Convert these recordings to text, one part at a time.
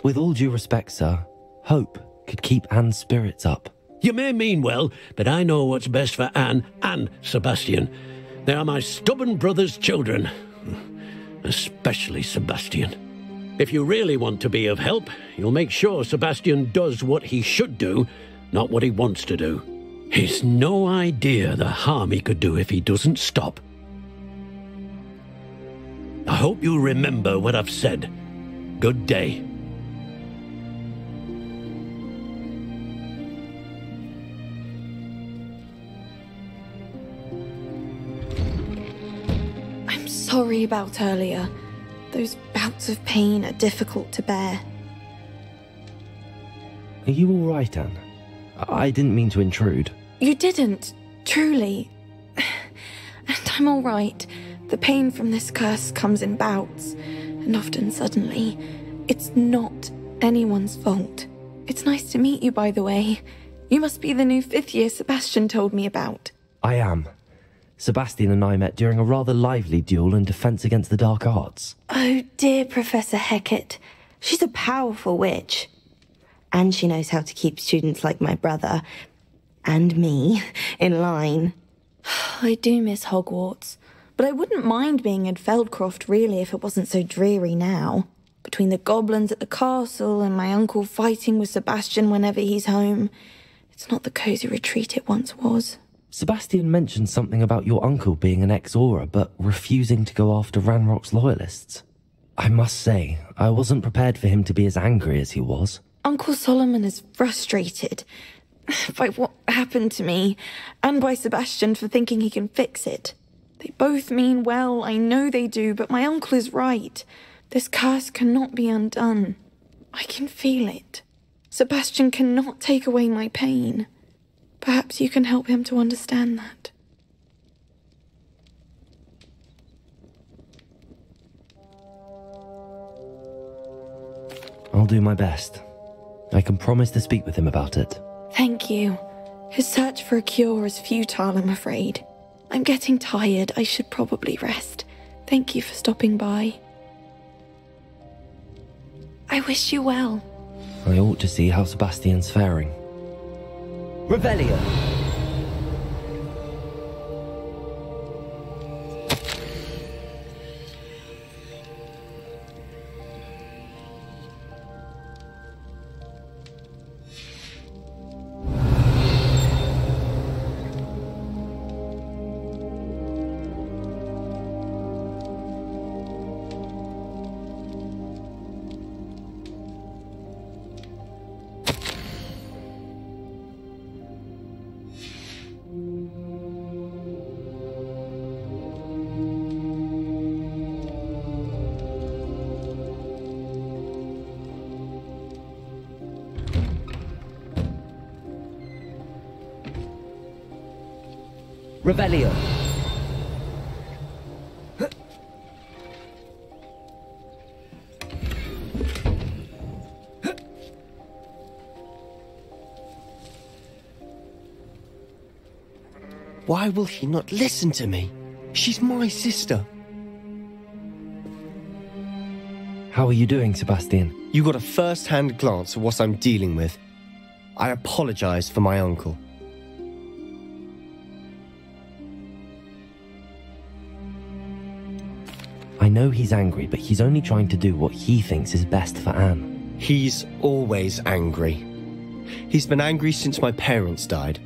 With all due respect, sir, hope could keep Anne's spirits up. You may mean well, but I know what's best for Anne and Sebastian. They are my stubborn brother's children. Especially Sebastian. If you really want to be of help, you'll make sure Sebastian does what he should do, not what he wants to do. He's no idea the harm he could do if he doesn't stop. I hope you remember what I've said. Good day. I'm sorry about earlier. Those bouts of pain are difficult to bear. Are you all right, Anne? I didn't mean to intrude. You didn't, truly. And I'm all right. The pain from this curse comes in bouts, and often suddenly. It's not anyone's fault. It's nice to meet you, by the way. You must be the new 5th year Sebastian told me about. I am. Sebastian and I met during a rather lively duel in defense against the dark arts. Oh, dear Professor Hecat. She's a powerful witch. And she knows how to keep students like my brother, and me, in line. I do miss Hogwarts, but I wouldn't mind being in Undercroft really if it wasn't so dreary now. Between the goblins at the castle and my uncle fighting with Sebastian whenever he's home, it's not the cosy retreat it once was. Sebastian mentioned something about your uncle being an ex-Auror, but refusing to go after Ranrock's loyalists. I must say, I wasn't prepared for him to be as angry as he was. Uncle Solomon is frustrated by what happened to me, and by Sebastian for thinking he can fix it. They both mean well, I know they do, but my uncle is right. This curse cannot be undone. I can feel it. Sebastian cannot take away my pain. Perhaps you can help him to understand that. I'll do my best. I can promise to speak with him about it. Thank you. His search for a cure is futile, I'm afraid. I'm getting tired. I should probably rest. Thank you for stopping by. I wish you well. I ought to see how Sebastian's faring. Revelio! Revelio. Why will she not listen to me? She's my sister. How are you doing, Sebastian? You got a first-hand glance at what I'm dealing with. I apologize for my uncle. I know he's angry, but he's only trying to do what he thinks is best for Anne. He's always angry. He's been angry since my parents died.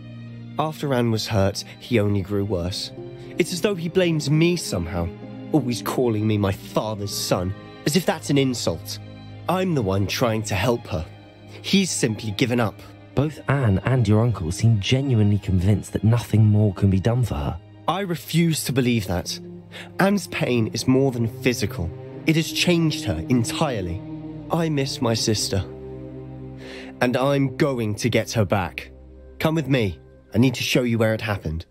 After Anne was hurt, he only grew worse. It's as though he blames me somehow, always calling me my father's son, as if that's an insult. I'm the one trying to help her. He's simply given up. Both Anne and your uncle seem genuinely convinced that nothing more can be done for her. I refuse to believe that. Anne's pain is more than physical. It has changed her entirely. I miss my sister. And I'm going to get her back. Come with me. I need to show you where it happened.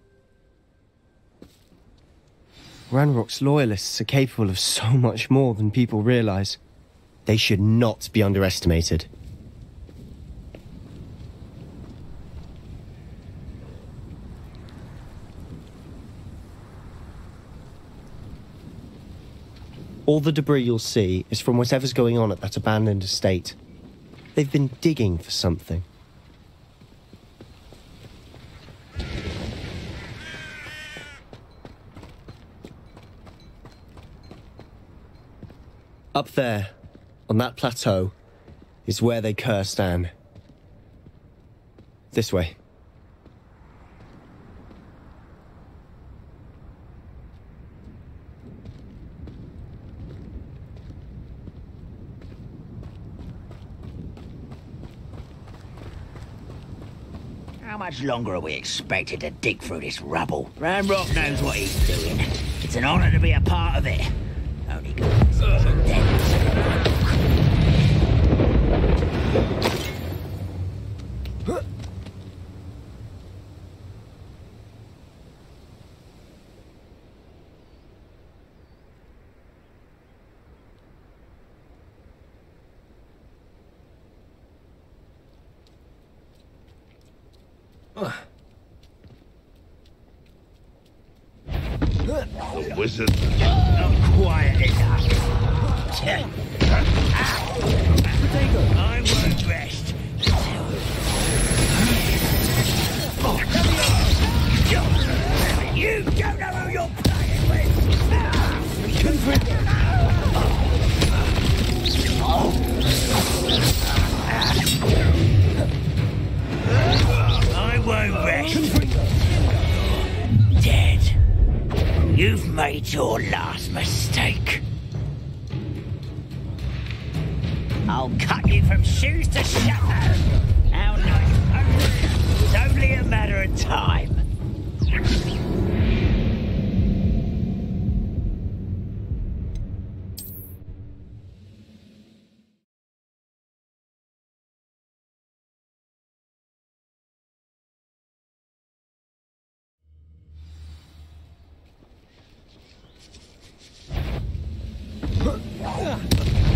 Ranrock's loyalists are capable of so much more than people realize. They should not be underestimated. All the debris you'll see is from whatever's going on at that abandoned estate. they've been digging for something. Up there, on that plateau, is where they cursed Anne. This way. How much longer are we expected to dig through this rubble? Ranrock knows what he's doing. It's an honor to be a part of it. Only goodness is dead. The wizard. Not quiet enough. I won't rest. You don't know who you're playing with. I won't rest. Dead. You've made your last mistake. I'll cut you from shoes to shadow. How nice. It's only a matter of time.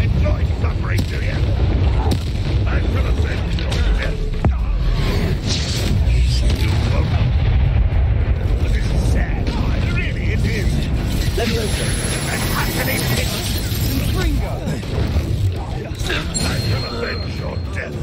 Enjoy suffering, do you? I should have said you won't. This is sad. Really, it is. Let me open. I shall avenge your death.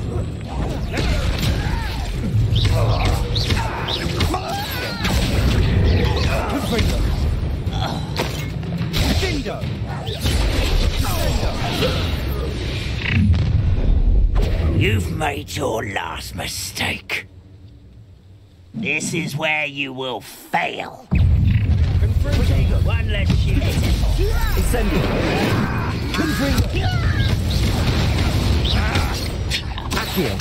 You've made your last mistake. This is where you will fail. One less shoot. Incendio. Accio.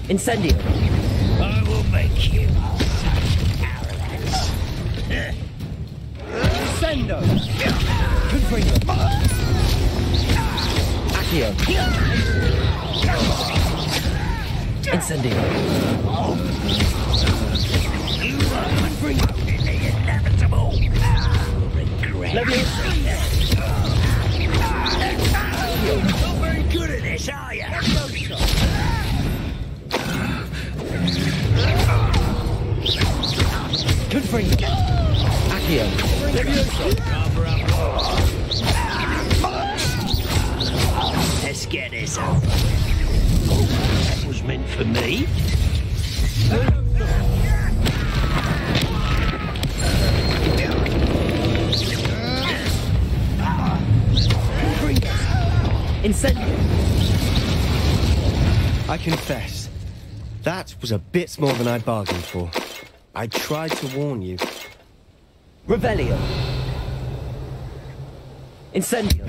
Incendio. I will make you such arrogance. Sendo. Accio. Incendio. You won't bring the inevitable. Regret. Not very good at this, are you? Good for you. Accio. Let's get this over. That was meant for me. Incendio. I confess, that was a bit more than I bargained for. I tried to warn you. Revelio. Incendio.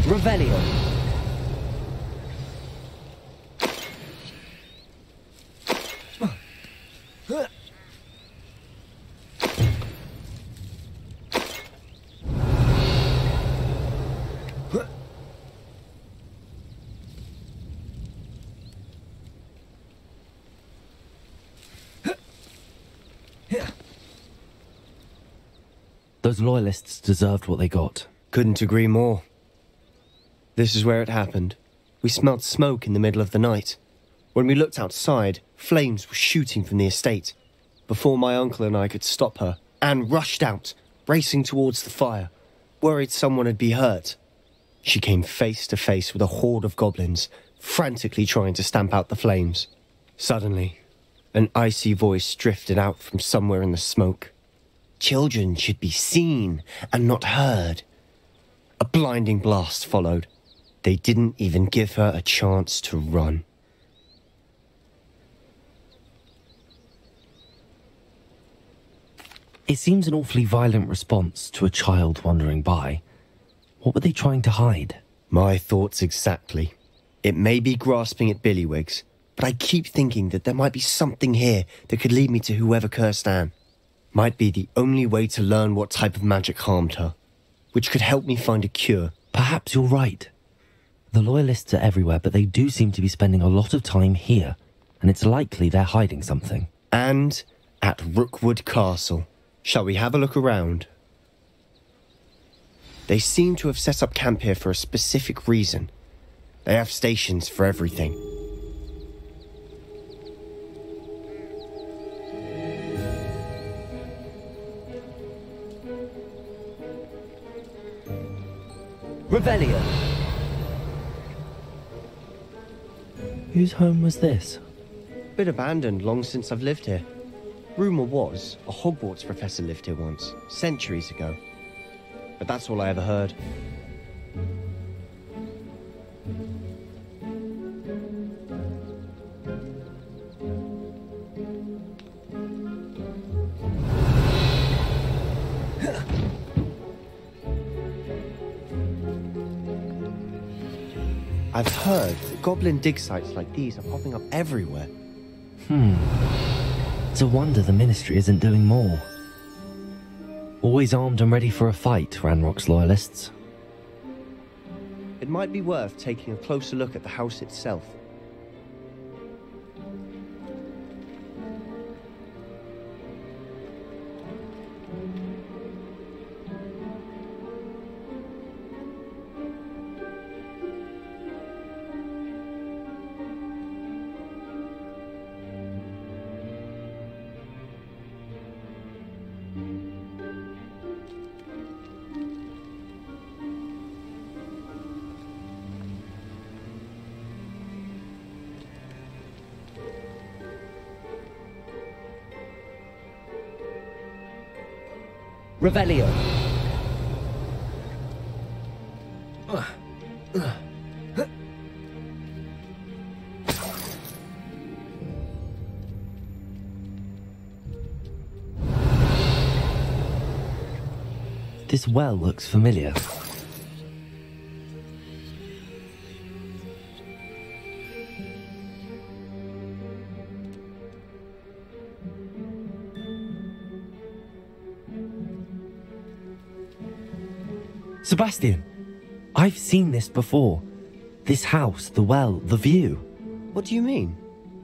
Revelio. Those loyalists deserved what they got. Couldn't agree more. This is where it happened. We smelled smoke in the middle of the night. When we looked outside, flames were shooting from the estate. Before my uncle and I could stop her, Anne rushed out, racing towards the fire. worried someone would be hurt. She came face to face with a horde of goblins, frantically trying to stamp out the flames. Suddenly, an icy voice drifted out from somewhere in the smoke. Children should be seen and not heard. A blinding blast followed. They didn't even give her a chance to run. It seems an awfully violent response to a child wandering by. What were they trying to hide? My thoughts exactly. It may be grasping at Billywigs, but I keep thinking that there might be something here that could lead me to whoever cursed Anne. Might be the only way to learn what type of magic harmed her, which could help me find a cure. Perhaps you're right. The Loyalists are everywhere, but they do seem to be spending a lot of time here, and it's likely they're hiding something. And at Rookwood Castle. Shall we have a look around? They seem to have set up camp here for a specific reason. They have stations for everything. Revelio! Whose home was this? Been abandoned long since I've lived here. Rumour was a Hogwarts professor lived here once, centuries ago. But that's all I ever heard. I've heard that goblin dig sites like these are popping up everywhere. It's a wonder the Ministry isn't doing more. Always armed and ready for a fight, Ranrock's Loyalists. It might be worth taking a closer look at the house itself. Revelio! This well looks familiar. Sebastian, I've seen this before. This house, the well, the view. What do you mean?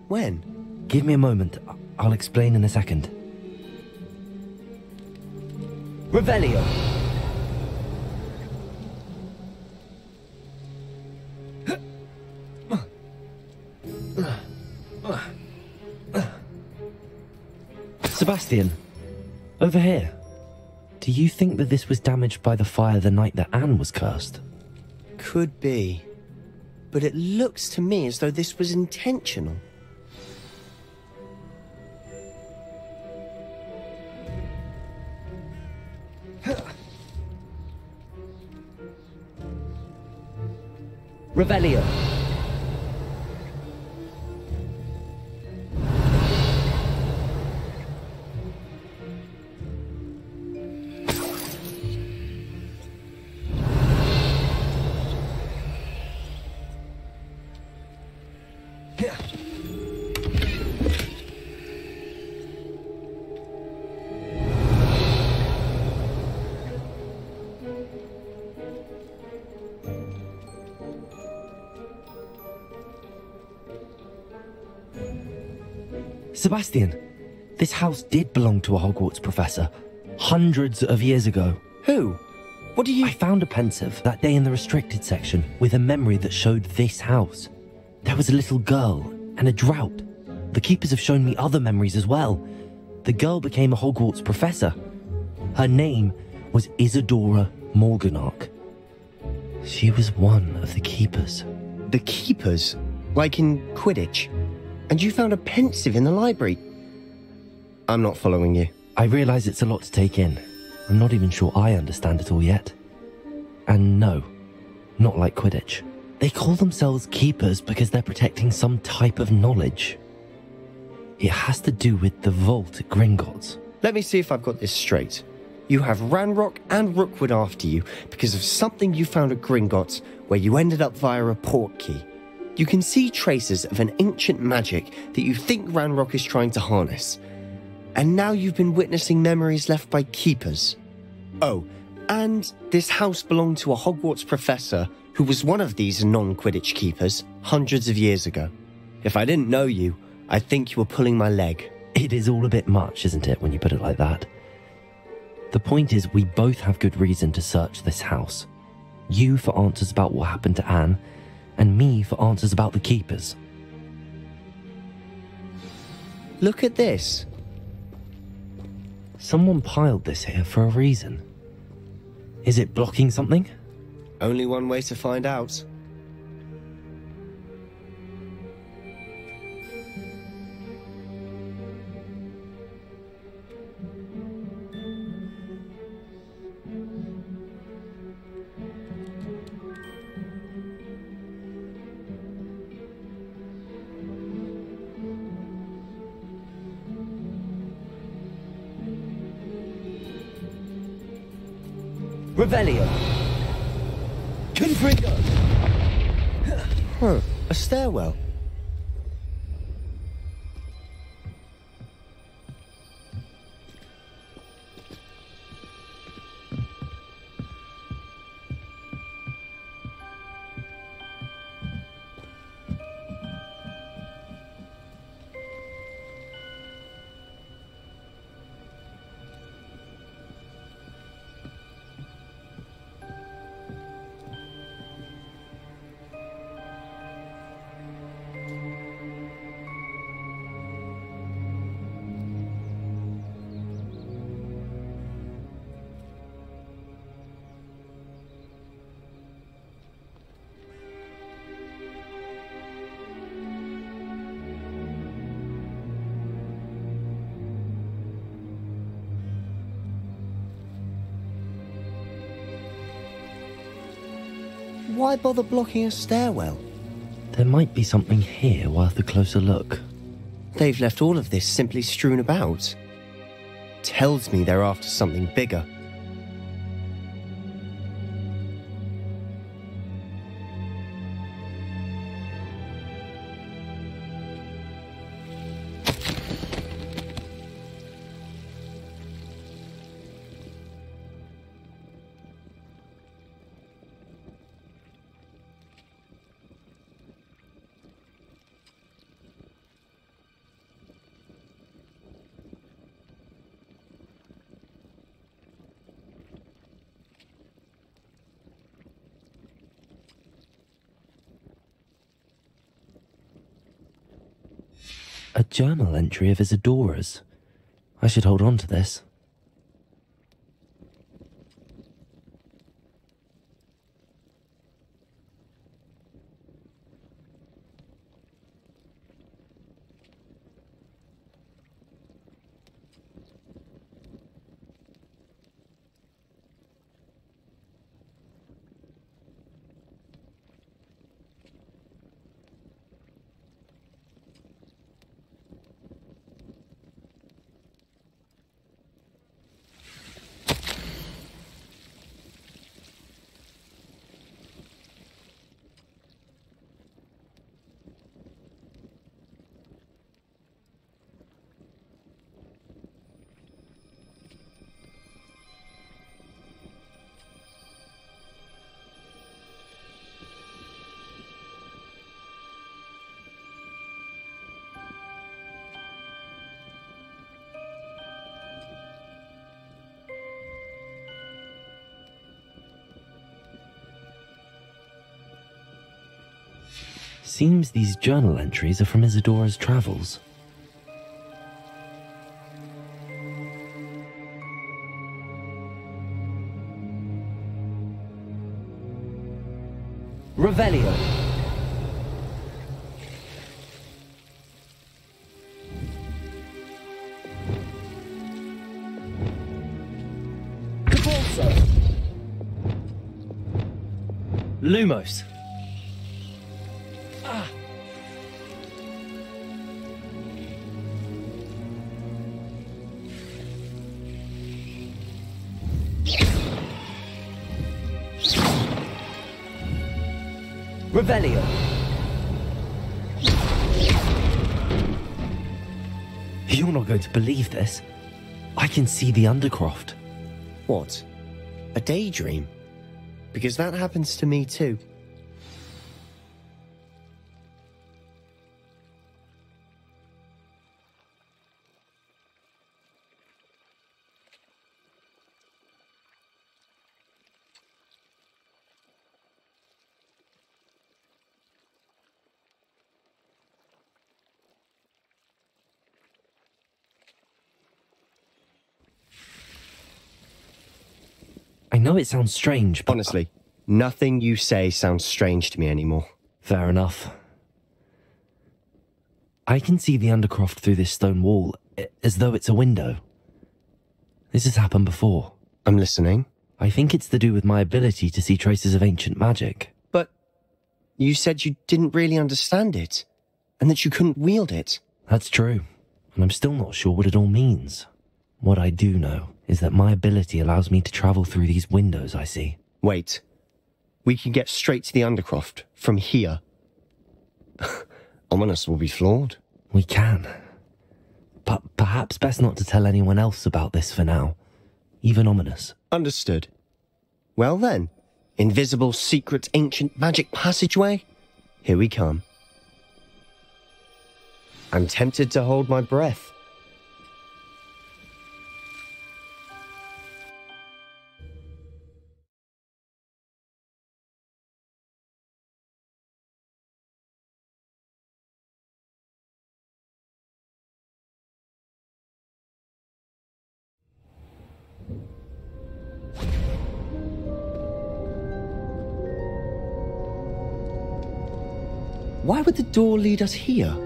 When? Give me a moment. I'll explain in a second. Revelio! Sebastian, over here. Do you think that this was damaged by the fire the night that Anne was cursed? Could be. But it looks to me as though this was intentional. Revelio! Sebastian, this house did belong to a Hogwarts professor, hundreds of years ago. Who? What do you... I found a pensive that day in the restricted section with a memory that showed this house. There was a little girl and a drought. The keepers have shown me other memories as well. The girl became a Hogwarts professor. Her name was Isadora Morganark. She was one of the keepers. The keepers? Like in Quidditch? And you found a pensive in the library? I'm not following you. I realize it's a lot to take in. I'm not even sure I understand it all yet. And no, not like Quidditch. They call themselves keepers because they're protecting some type of knowledge. It has to do with the vault at Gringotts. Let me see if I've got this straight. You have Ranrock and Rookwood after you because of something you found at Gringotts where you ended up via a portkey. You can see traces of an ancient magic that you think Ranrock is trying to harness. And now you've been witnessing memories left by keepers. Oh, and this house belonged to a Hogwarts professor who was one of these non-Quidditch keepers hundreds of years ago. If I didn't know you, I'd think you were pulling my leg. It is all a bit much, isn't it, when you put it like that? The point is, we both have good reason to search this house. You for answers about what happened to Anne, and me for answers about the keepers. Look at this. Someone piled this here for a reason. Is it blocking something? Only one way to find out. Revelio. Confringo. Huh, a stairwell. Why bother blocking a stairwell? There might be something here worth a closer look. They've left all of this simply strewn about. Tells me they're after something bigger. A journal entry of Isadora's. I should hold on to this. Seems these journal entries are from Isadora's travels. Revelio. Capulso. Lumos. Revelio. You're not going to believe this. I can see the Undercroft. What? A daydream? Because that happens to me too. I know it sounds strange, but... Honestly, nothing you say sounds strange to me anymore. Fair enough. I can see the Undercroft through this stone wall, as though it's a window. This has happened before. I'm listening. I think it's to do with my ability to see traces of ancient magic. But you said you didn't really understand it, and that you couldn't wield it. That's true, and I'm still not sure what it all means. What I do know is that my ability allows me to travel through these windows I see. Wait. We can get straight to the Undercroft from here. Ominous will be flawed. We can. But perhaps best not to tell anyone else about this for now. Even Ominous. Understood. Well then, invisible, secret, ancient magic passageway? Here we come. I'm tempted to hold my breath. Why would the door lead us here?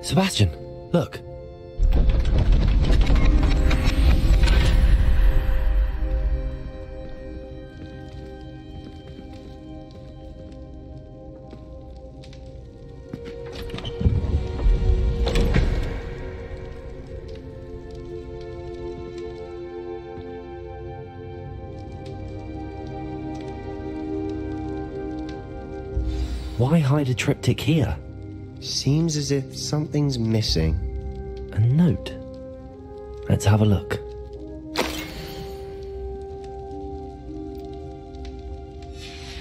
Sebastian, look. Why hide a triptych here? Seems as if something's missing. A note. Let's have a look.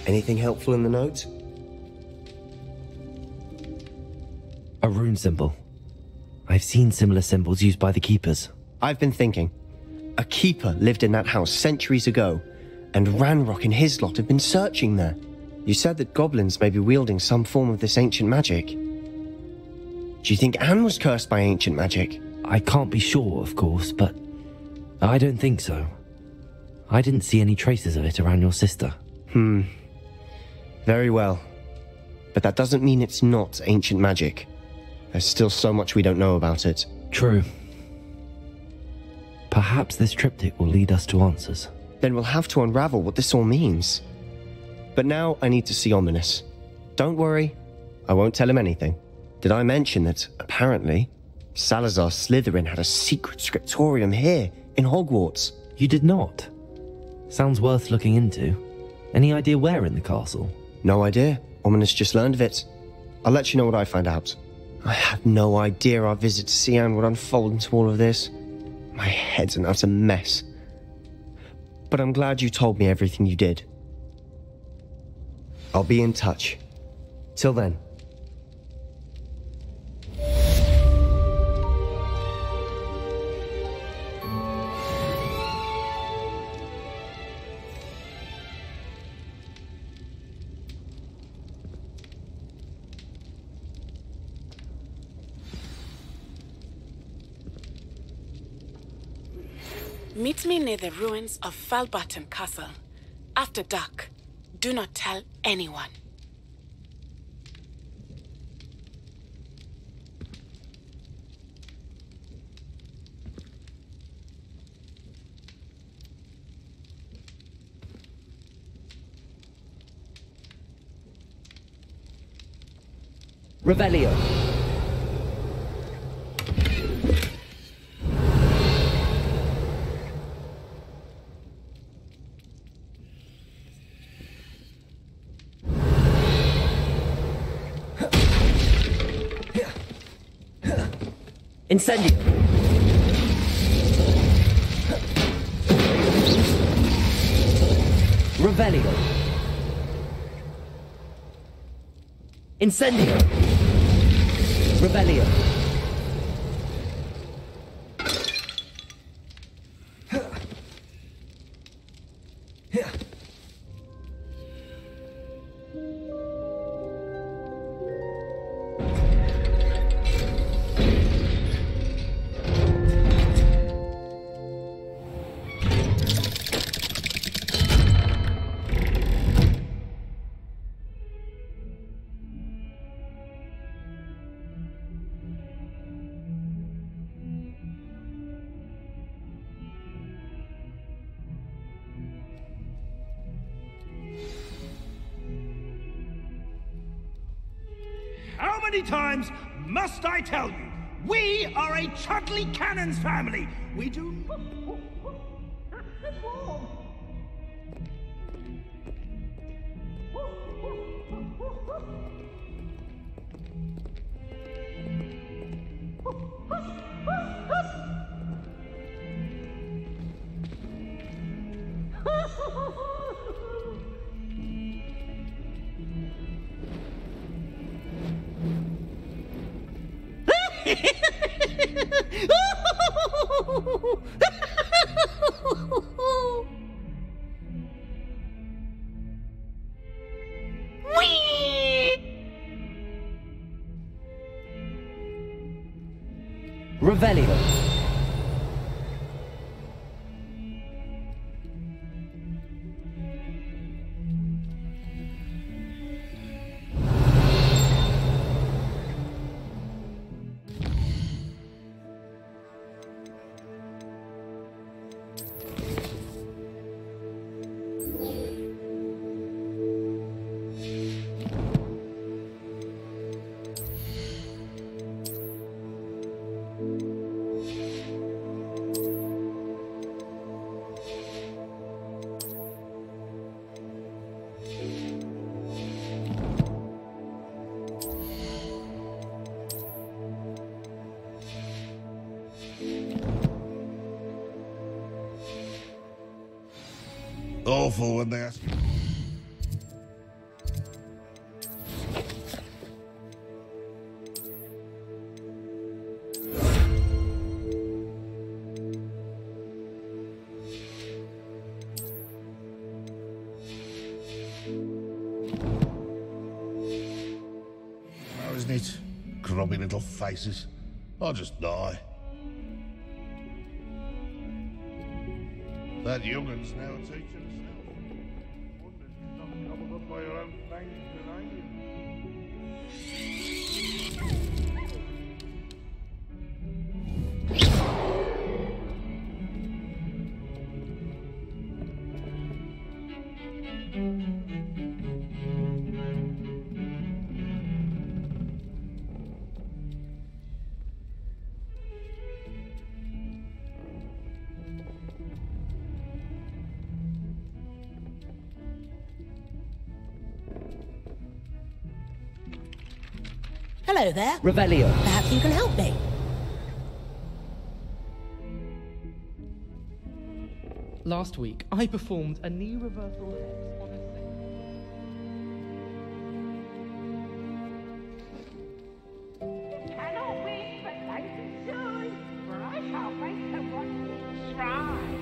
Anything helpful in the note? A rune symbol. I've seen similar symbols used by the keepers. I've been thinking. A keeper lived in that house centuries ago, and Ranrock and his lot have been searching there. You said that goblins may be wielding some form of this ancient magic. Do you think Anne was cursed by ancient magic? I can't be sure, of course, but I don't think so. I didn't see any traces of it around your sister. Very well. But that doesn't mean it's not ancient magic. There's still so much we don't know about it. True. Perhaps this triptych will lead us to answers. Then we'll have to unravel what this all means. But now I need to see Ominous. Don't worry, I won't tell him anything. Did I mention that, apparently, Salazar Slytherin had a secret scriptorium here in Hogwarts? You did not. Sounds worth looking into. Any idea where in the castle? No idea. Ominous just learned of it. I'll let you know what I find out. I had no idea our visit to Sian would unfold into all of this. My head's an utter mess. But I'm glad you told me everything you did. I'll be in touch. Till then. Meet me near the ruins of Falbaton Castle. After dark. Do not tell anyone. Revelio. Incendio. Revelio. Incendio. Revelio. How many times must I tell you? We are a Chudley Cannons family. We do not... Revelio. Awful when they ask you. Now, isn't it? Grubby little faces. I'll just die. That youngun's now a teacher himself. Wonder she's not gobbled up by her own fangs Hello there. Revelio. Perhaps you can help me. Last week, I performed a knee reversal hex on a Cannot wait for light to shine, for I shall make the one shrine.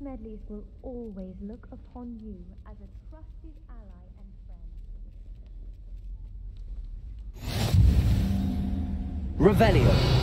Smedleys will always look upon you as a trusted ally and friend. Revelio.